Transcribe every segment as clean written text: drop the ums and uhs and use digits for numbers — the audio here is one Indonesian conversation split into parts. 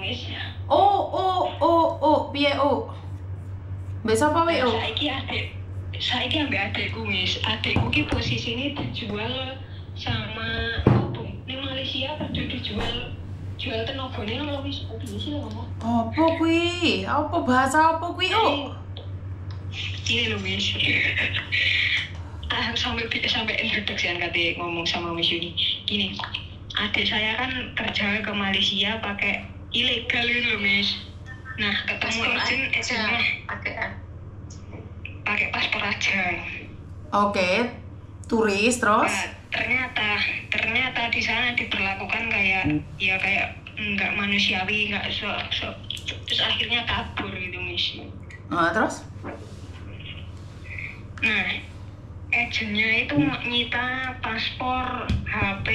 Miss. Piye besok apa WO? Saiki ambek adekku Miss. Adekku ki posisine dijual sama ning Malaysia padha jual tenagane lho Miss. Piye sih ngomong? Apa kuwi? Apa bahasa apa kuwi, Ini lho Miss. Sampai introduksian kate ngomong sama Miss Yuni. Gini, adik saya kan kerja ke Malaysia pakai ilegal gitu loh Miss. Nah ketemu agennya pakai paspor aja. Oke, turis terus? Nah, ternyata di sana diperlakukan kayak nggak manusiawi, nggak terus akhirnya kabur gitu Miss. Terus? Nah, agennya itu nyita paspor, HP,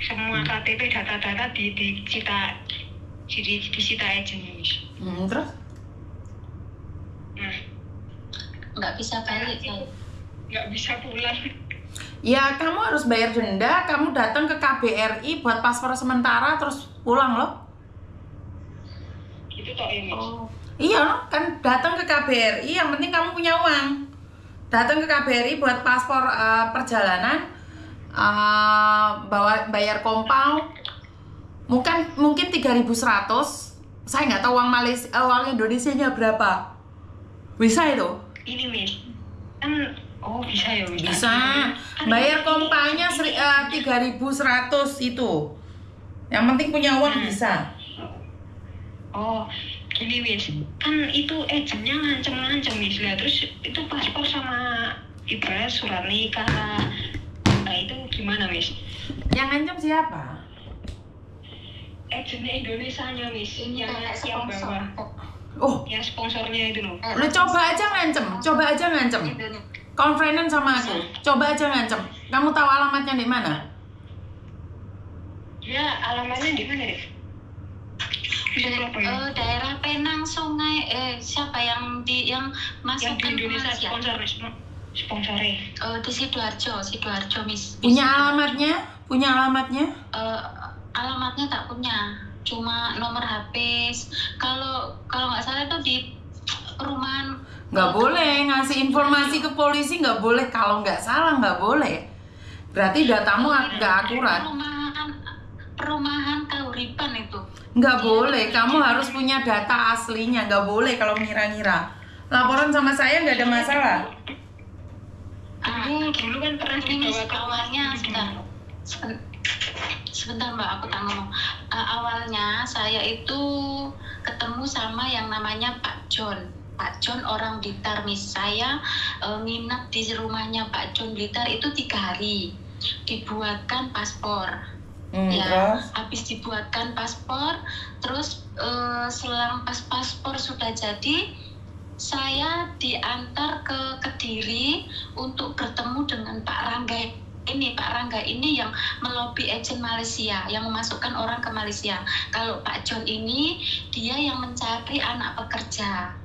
semua KTP, data-data disita agennya Miss. Terus? Nah, nggak bisa balik kan? Nggak bisa pulang. Ya kamu harus bayar denda, kamu datang ke KBRI buat paspor sementara terus pulang loh. Gitu toh ini. Iya kan, datang ke KBRI, yang penting kamu punya uang. Datang ke KBRI buat paspor perjalanan, bayar kompau, mungkin 3.100. Saya nggak tahu uang Indonesianya berapa. Bisa itu? Ini Miss, kan bisa ya Miss. Bisa. Bayar kompanya 3.100 itu. Yang penting punya uang bisa. Gini Miss, kan itu agennya ngancem Miss lah. Terus itu paspor sama ibarat surat nikah. Nah itu gimana Miss? Yang ngancem siapa? Agennya Indonesianya Miss, yang bawa. Ya sponsornya itu loh. Lu coba aja ngancem. Konfrenen sama aku. Coba aja ngancem. Kamu tahu alamatnya di mana? Ya, alamatnya di mana deh? Daerah Penang, Sungai. Siapa yang masuk ke Indonesia sponsornya? Di Sidoarjo Miss. Punya alamatnya? Alamatnya tak punya. Cuma nomor HP. Kalau nggak salah itu di perumahan. Nggak boleh ngasih informasi ke polisi, nggak boleh. Kalau nggak salah nggak boleh. Berarti datamu nggak akurat. Perumahan Kahuripan itu. Nggak boleh. Kamu harus punya data aslinya. Nggak boleh kalau ngira-ngira. Laporan sama saya nggak ada masalah. Dulu kan pernah dibawa awalnya sebentar Mbak, aku tak ngomong. Awalnya saya itu ketemu sama yang namanya Pak John orang Blitar Miss. Saya nginep di rumahnya Pak John Blitar itu 3 hari. Dibuatkan paspor. Habis dibuatkan paspor, terus selang paspor sudah jadi, saya diantar ke Kediri untuk bertemu dengan Pak Rangga ini yang melobi agen Malaysia, yang memasukkan orang ke Malaysia. Kalau Pak John ini dia yang mencari anak pekerja.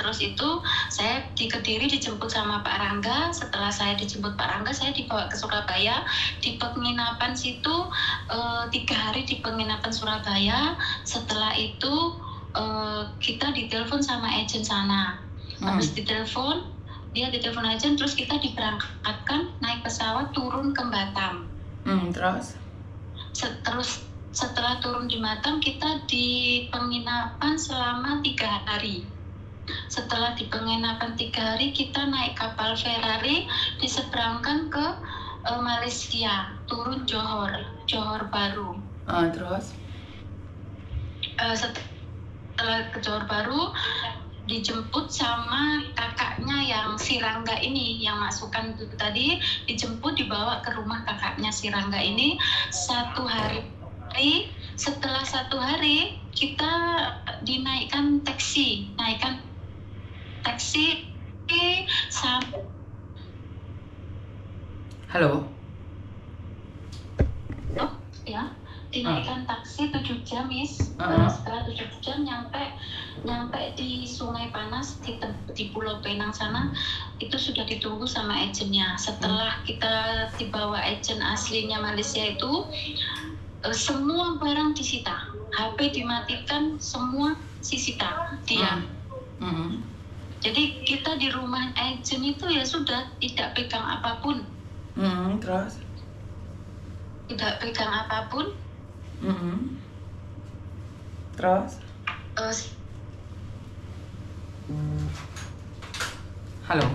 Terus itu saya di Kediri dijemput sama Pak Rangga. Setelah saya dijemput Pak Rangga, saya dibawa ke Surabaya di penginapan situ 3 hari di penginapan Surabaya. Setelah itu kita ditelepon sama agen sana. Habis dia ditelepon agen, terus kita diberangkatkan naik pesawat turun ke Batam. Terus setelah turun di Batam, kita di penginapan selama 3 hari. Setelah di penginapan 3 hari, kita naik kapal Ferrari diseberangkan ke Malaysia, turun Johor Bahru. Terus? Setelah ke Johor Bahru, dijemput sama kakaknya yang si Rangga ini, yang masukkan itu tadi, dijemput dibawa ke rumah kakaknya si Rangga ini 1 hari. Setelah 1 hari kita dinaikkan taksi sampai. Halo. Ya, dinaikkan taksi 7 jam Miss. Setelah 7 jam nyampe di Sungai Panas di Pulau Penang sana, itu sudah ditunggu sama agennya. Setelah kita dibawa agen aslinya Malaysia itu, semua barang disita, HP dimatikan, semua disita dia. Jadi kita di rumah agent itu ya sudah tidak pegang apapun. Terus? Tidak pegang apapun. Terus? Halo?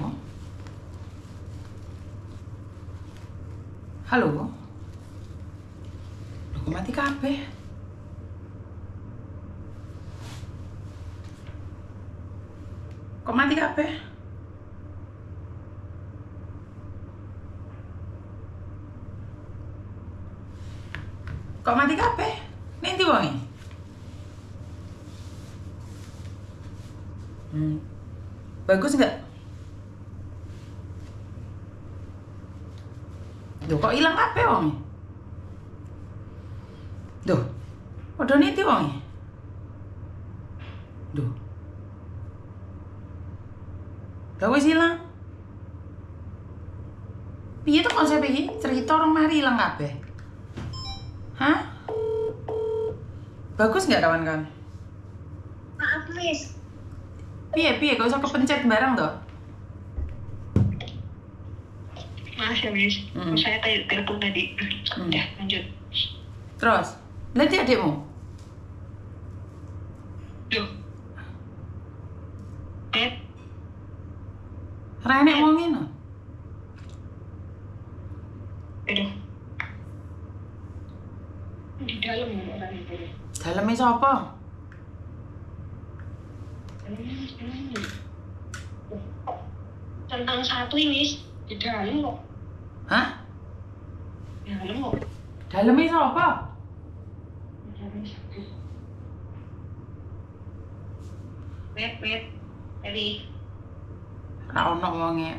Halo? Loh, kok mati kabeh? Kok mati kabeh? Kok mati kabeh? Nanti wonge. Bagus nggak? Duh, kok hilang kabeh wonge? Duh, padha nanti wonge. Duh. Lah wis ilang. Piye to konsep iki? Cerita orang mari ilang kabeh. Hah? Bagus nggak kawan-kawan? Maaf, Miss. Piye kok iso kepencet barang toh? Maaf ya, Miss. Saya telepon tadi. Ya, lanjut. Terus, nanti adikmu? Duh. Renek wong ngene. Aduh. Di dalam orang itu. Daleme sapa? Tentang satu ini di dalam kok. Hah? Di dalam kok. Daleme sapa? Wait. Tadi. Ora ono wonge.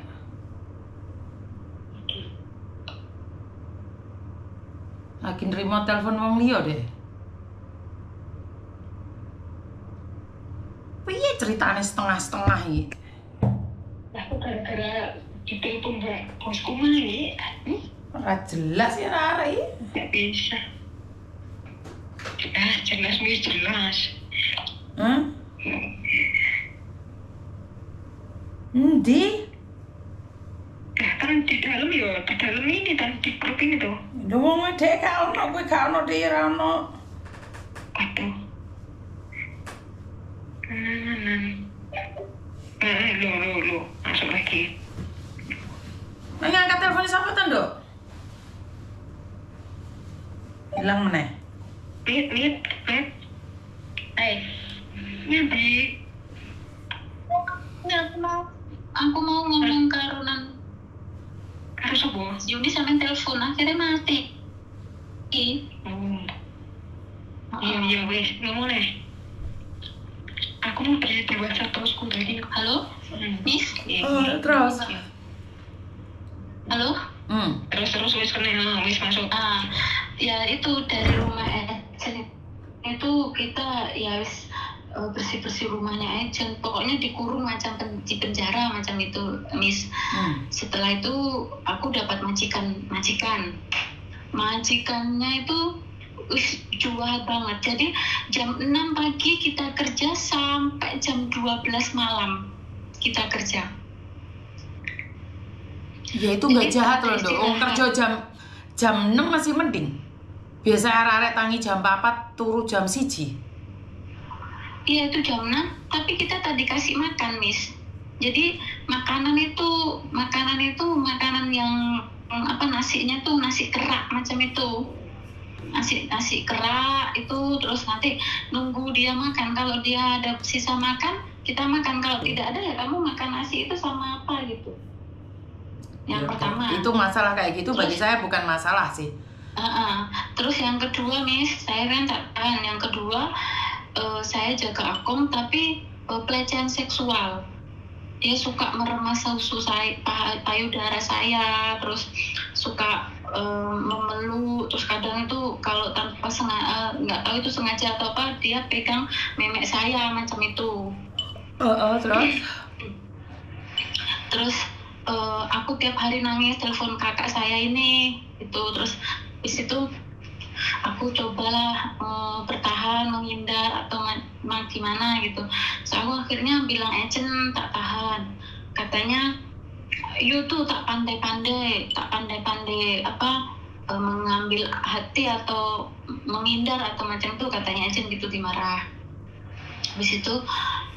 Lagi nerima telepon wong liya deh. Piye ceritane setengah-setengah iki? Aku gara-gara ditelepon bosku mana nih? Ora jelas ya arek iki. Gak bisa. Jelas Miss, jelas. Endi? Kan di dalam ini dan di grup ini tuh. Lho wong dhek gak ono, kowe gak ono dhek ora ono. Aduh. Lo, masuk lagi. Nang angkat telepon siapa ta, Nduk? Hilang meneh. Mit. Ngendi? Aku mau ngomong karunan Harus apa? Yuni sampe telepon akhirnya mati. Iya wes, ngomong nih. Aku mau beli di WhatsApp bosku tadi. Halo, Miss? Terus. Halo? Terus wes kena wes masuk. Ya itu dari rumah agent itu kita ya wis bersih rumahnya agent, pokoknya dikurung macam di penjara macam itu, Miss. Setelah itu aku dapat majikannya itu jual banget. Jadi jam 6 pagi kita kerja sampai jam 12 malam kita kerja. Ya itu nggak jahat loh, Dok. Kerja jam 6 masih mending. Biasa arek-arek tangi jam 4 turu jam 1. Iya itu jam 6, tapi kita tadi kasih makan, Miss. Jadi makanan itu makanan yang nasinya tuh nasi kerak macam itu. Nasi kerak itu, terus nanti nunggu dia makan. Kalau dia ada sisa makan, kita makan. Kalau tidak ada ya kamu makan nasi itu sama apa gitu. Yang pertama. Itu masalah kayak gitu terus, bagi saya bukan masalah sih. Terus yang kedua, Miss, saya kan tahan. Yang kedua, saya jaga akong tapi pelecehan seksual. Dia suka meremas usus saya, payudara saya, terus suka memeluk, terus kadang itu kalau tanpa sengaja, nggak tahu itu sengaja atau apa, dia pegang memek saya macam itu. Terus aku tiap hari nangis telepon kakak saya ini itu, terus habis itu aku cobalah bertahan, menghindar atau gimana gitu. So aku akhirnya bilang agent tak tahan, katanya you tuh tak pandai-pandai mengambil hati atau menghindar atau macam tuh, katanya agent gitu, dimarah. Habis itu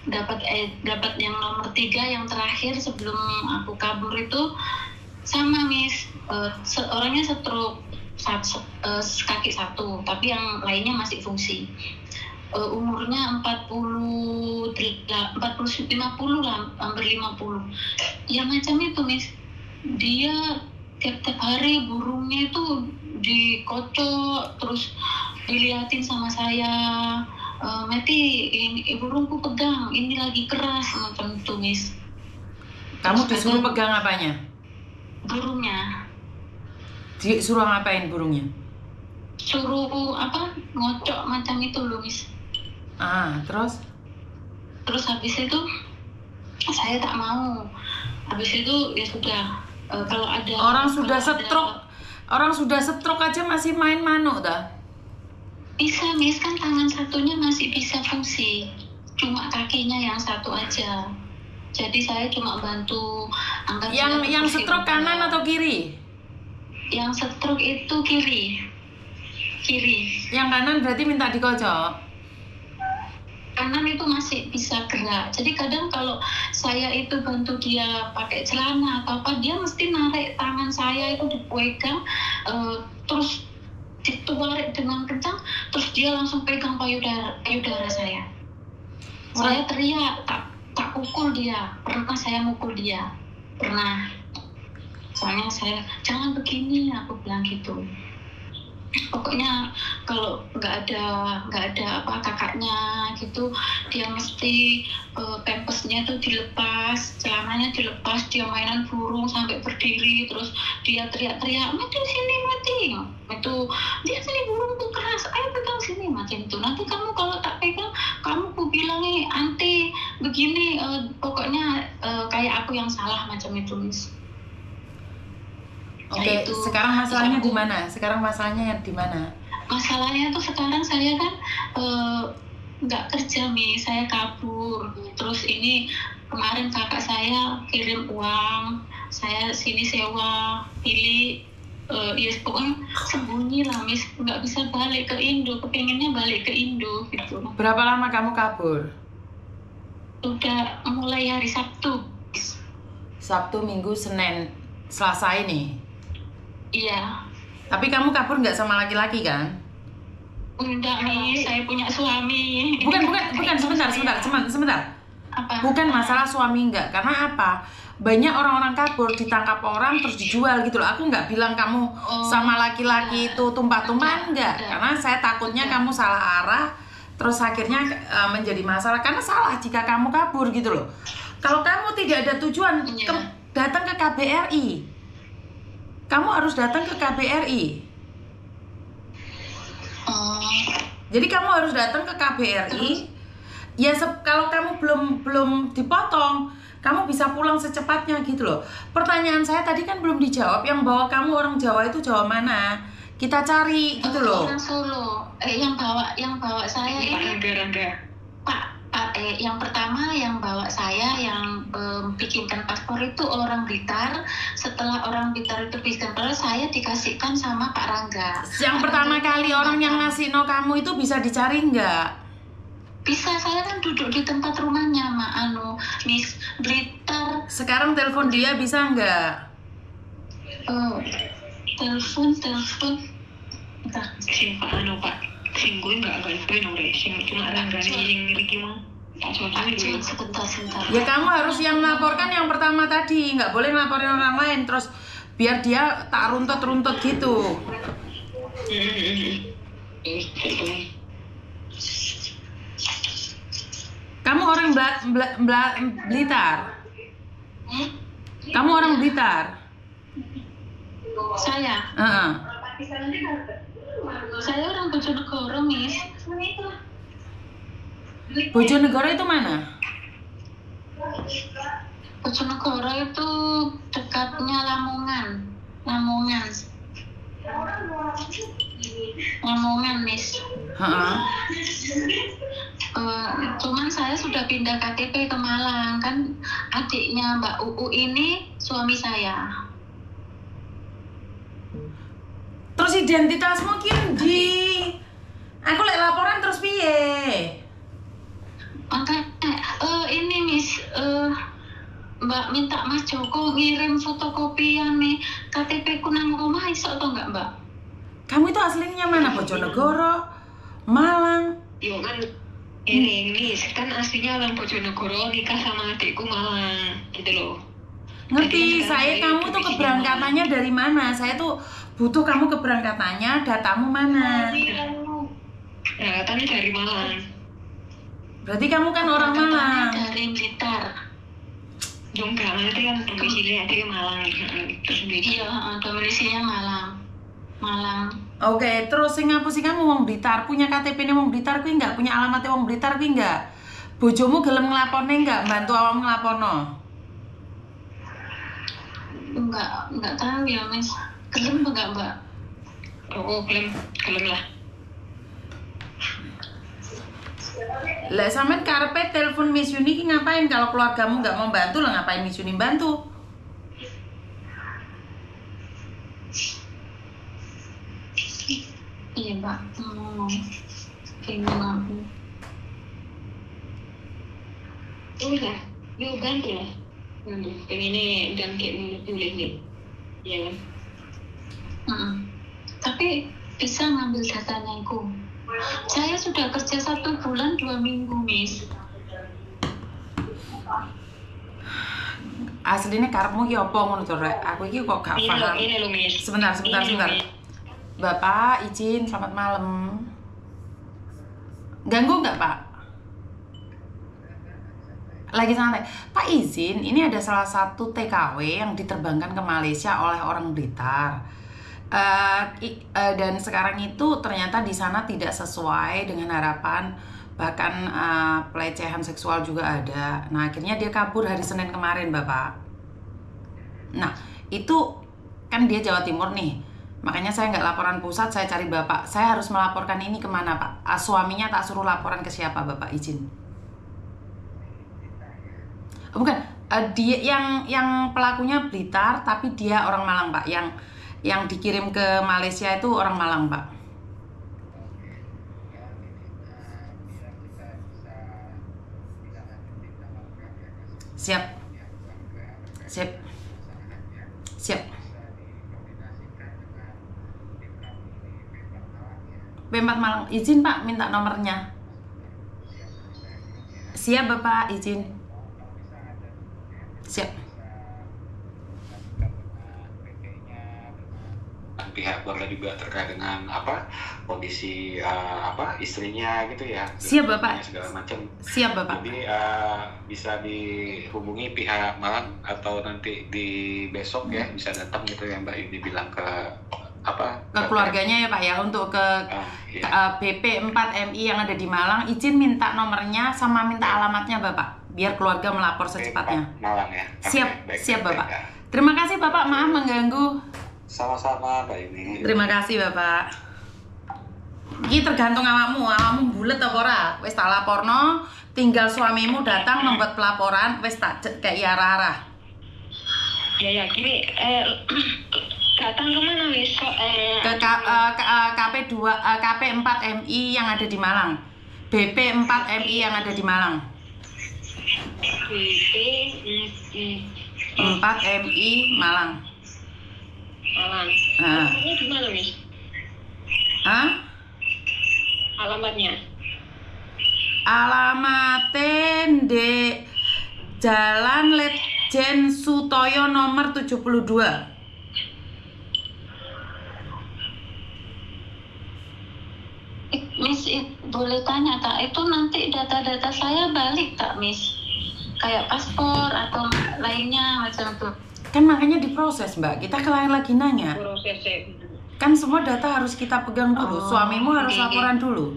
dapat yang nomor 3 yang terakhir sebelum aku kabur itu sama Miss, orangnya stroke kaki 1, tapi yang lainnya masih fungsi. Umurnya 50 lah, hampir 50. Ya macam itu Miss, dia tiap hari burungnya itu dikocok, terus diliatin sama saya, Meti ini burungku pegang, ini lagi keras, macam itu Miss. Kamu disuruh pegang apanya? Burungnya. Disuruh ngapain burungnya? Suruh ngocok macam itu loh Miss. Terus Habis itu saya tak mau. Habis itu ya sudah, kalau ada orang sudah stroke aja masih main manuk dah. Bisa Miss, kan tangan satunya masih bisa fungsi, cuma kakinya yang satu aja. Jadi saya cuma bantu angkat. Yang stroke kanan atau kiri? Yang stroke itu kiri. Yang kanan berarti minta dikocok. Kanan itu masih bisa gerak. Jadi kadang kalau saya itu bantu dia pakai celana atau apa, dia mesti narik tangan saya itu dipegang, terus ditarik dengan kencang, terus dia langsung pegang payudara saya. Saya teriak, tak pukul dia. Pernah saya mukul dia, pernah. Soalnya saya, jangan begini, aku bilang gitu. Pokoknya kalau nggak ada kakaknya gitu, dia mesti pampasnya tuh dilepas, celananya dilepas, dia mainan burung sampai berdiri, terus dia teriak-teriak, Mati sini Mati, itu dia sini burungku keras, ayo pegang sini, macam itu. Nanti kamu kalau tak pegang, kamu ku bilang nih anti begini, pokoknya kayak aku yang salah, macam itu Miss. Oke, sekarang masalahnya di mana? Masalahnya tuh sekarang saya kan nggak kerja nih, saya kabur. Terus ini kemarin kakak saya kirim uang, saya sini sewa, pilih, ya pokoknya sembunyi lah Miss, nggak bisa balik ke Indo, kepengennya balik ke Indo gitu. Berapa lama kamu kabur? Udah mulai hari Sabtu. Sabtu, Minggu, Senin, Selasa ini? Iya. Tapi kamu kabur nggak sama laki-laki kan? Enggak nih, saya punya suami. Bukan, sebentar. Apa? Bukan masalah suami enggak, karena apa? Banyak orang-orang kabur, ditangkap orang terus dijual gitu loh. Aku nggak bilang kamu sama laki-laki itu tumpah-tumpah, enggak. Karena saya takutnya kamu salah arah, terus akhirnya menjadi masalah. Karena salah jika kamu kabur gitu loh. Kalau kamu tidak ada tujuan, datang ke KBRI. Kamu harus datang ke KBRI. Jadi kamu harus datang ke KBRI. Ya kalau kamu belum dipotong, kamu bisa pulang secepatnya gitu loh. Pertanyaan saya tadi kan belum dijawab. Yang bawa kamu orang Jawa itu Jawa mana? Kita cari gitu loh. Orang Solo. Yang bawa saya ini yang pertama yang bawa saya, yang bikinkan paspor itu orang Blitar. Setelah orang Blitar itu bikin paspor, saya dikasihkan sama Pak Rangga. Yang pertama kali orang yang ngasih kamu itu bisa dicari nggak? Bisa, saya kan duduk di tempat rumahnya Miss Blitar. Sekarang telepon dia bisa nggak? Telepon. Pak sing gue nggak nore, sing cuma Rangga sing Riki mah. Sebentar. Ya kamu harus yang melaporkan yang pertama tadi, nggak boleh ngelaporin orang lain terus biar dia tak runtut gitu. Kamu orang Blitar? Kamu orang Blitar? Saya? Saya orang Bojonegoro, Miss. Bojonegoro itu mana? Bojonegoro itu dekatnya Lamongan. ngomongan, Miss. Heeh. Cuman saya sudah pindah KTP ke Malang, kan adiknya Mbak UU ini suami saya. Terus identitasmu di aku lek laporan terus piye? Makanya ini Miss, Mbak minta Mas Joko ngirim fotokopian nih KTP ku nang rumah, iso atau enggak, Mbak? Kamu itu aslinya mana? Bojonegoro, Malang? Yo kan ini kan aslinya orang Bojonegoro, nikah sama adikku Malang gitu loh. Ngerti, Jadi, saya kamu tuh domisili keberangkatannya dari mana? Saya tuh butuh kamu keberangkatannya, datamu mana? Nah, katanya dari Malang. Berarti kamu kan orang Malang. Dari Blitar. Dong enggak, nanti kan domisili adiknya Malang. Terus Iya, domisilinya Malang. Oke, terus sing ngapa sih kamu wong Blitar? Punya KTP-ne wong Blitar kuwi enggak? Punya alamatnya wong Blitar kuwi enggak? Bojomu gelem nglapone enggak? Bantu awakmu nglapono? Enggak tahu ya, Mas. Gelem enggak, Mbak? Oh, gelem lah. Lah sampean karepe telepon Miss Yuni ki ngapain kalau keluargamu nggak mau bantu lah ngapain Miss Yuni bantu? Iya, Mbak. Bingung aku. Udah, yuk ganti lah. Ini dan kayak boleh nih. Iya kan? Tapi bisa ngambil datanya aku. Saya sudah kerja 1 bulan 2 minggu, Miss. Aslinya karepmu ki apa ngono to, Rek? Aku iki kok gak paham. Ini lo, Miss. Sebentar. Bapak, izin, selamat malam. Ganggu nggak, Pak? Lagi santai. Pak, izin, ini ada salah satu TKW yang diterbangkan ke Malaysia oleh orang Blitar. Dan sekarang itu ternyata di sana tidak sesuai dengan harapan, bahkan pelecehan seksual juga ada. Nah, akhirnya dia kabur hari Senin kemarin, Bapak. Nah, itu kan dia Jawa Timur nih. Makanya saya nggak laporan pusat, saya cari Bapak. Saya harus melaporkan ini kemana, Pak? Suaminya tak suruh laporan ke siapa, Bapak? Izin. Bukan, dia yang pelakunya Blitar, tapi dia orang Malang, Pak. Yang dikirim ke Malaysia itu orang Malang, Pak. Siap. P4 Malang, izin Pak, minta nomornya. Siap Bapak, izin. Siap. Pihak keluarga juga terkait dengan kondisi istrinya gitu ya. Siap Bapak. Segala macam. Siap Bapak. Jadi bisa dihubungi pihak Malang atau nanti di besok ya bisa datang gitu ya Mbak Yuni bilang ke ke keluarganya ya Pak ya, untuk ke BP 4 MI yang ada di Malang. Izin minta nomornya sama minta alamatnya Bapak, biar keluarga melapor secepatnya. Malang ya. Siap Bapak. Terima kasih Bapak, maaf mengganggu. Sama-sama Mbak Yuni. Terima kasih Bapak. Ini tergantung awakmu bulet apa ora. Wis tak laporno, tinggal suamimu datang membuat pelaporan, wis tak kayak arah-arah. Ya gini, datang kemana wis? Ke KP 4 MI yang ada di Malang. BP 4 MI yang ada di Malang. BP 4 MI Malang. Alamatnya di mana, Miss? Alamatnya? Alamatnya di Jalan Letjen Sutoyo nomor 72. Miss, boleh tanya tak? Itu nanti data-data saya balik tak, Miss? Kayak paspor atau lainnya macam itu. Kan makanya diproses Mbak, kita kalian lagi nanya. Prosesnya. Kan semua data harus kita pegang dulu, suamimu harus laporan dulu.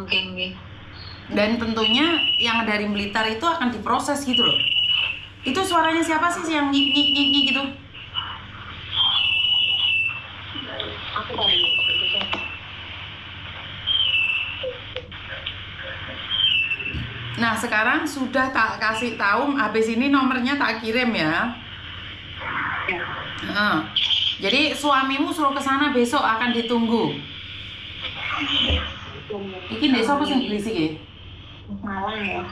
Okay. Dan tentunya yang dari Blitar itu akan diproses gitu loh. Itu suaranya siapa sih yang nyik gitu? Nah sekarang sudah tak kasih tahu, habis ini nomornya tak kirim ya. Ya. Jadi suamimu suruh ke sana besok, akan ditunggu. Iki besok apa sih berisik ya? Malang ya.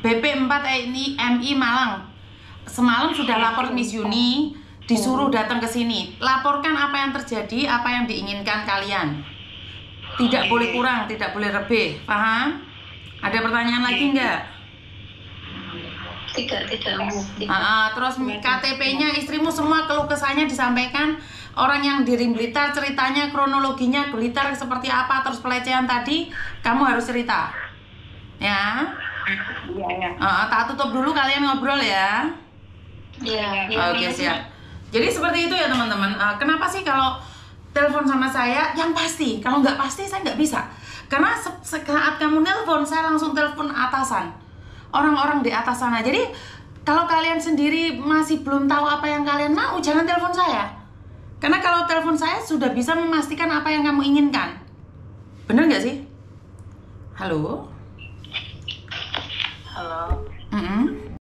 BP 4 MI Malang. Semalam sudah lapor Miss Yuni, disuruh datang ke sini. Laporkan apa yang terjadi, apa yang diinginkan kalian. Tidak boleh kurang, tidak boleh lebih. Paham? Ada pertanyaan lagi enggak? Tidak. Terus KTP-nya istrimu semua keluh kesahnya disampaikan. Orang yang di Blitar ceritanya, kronologinya Blitar seperti apa, terus pelecehan tadi kamu harus cerita. Ya. Iya. Tak tutup dulu, kalian ngobrol ya. Iya. Oke, siap. Jadi seperti itu ya teman-teman. Kenapa sih kalau telepon sama saya yang pasti? Kalau nggak pasti saya nggak bisa. Karena saat kamu nelpon, saya langsung telepon atasan, orang-orang di atas sana. Jadi kalau kalian sendiri masih belum tahu apa yang kalian mau, jangan telepon saya. Karena kalau telepon saya sudah bisa memastikan apa yang kamu inginkan. Bener nggak sih? Halo? Halo.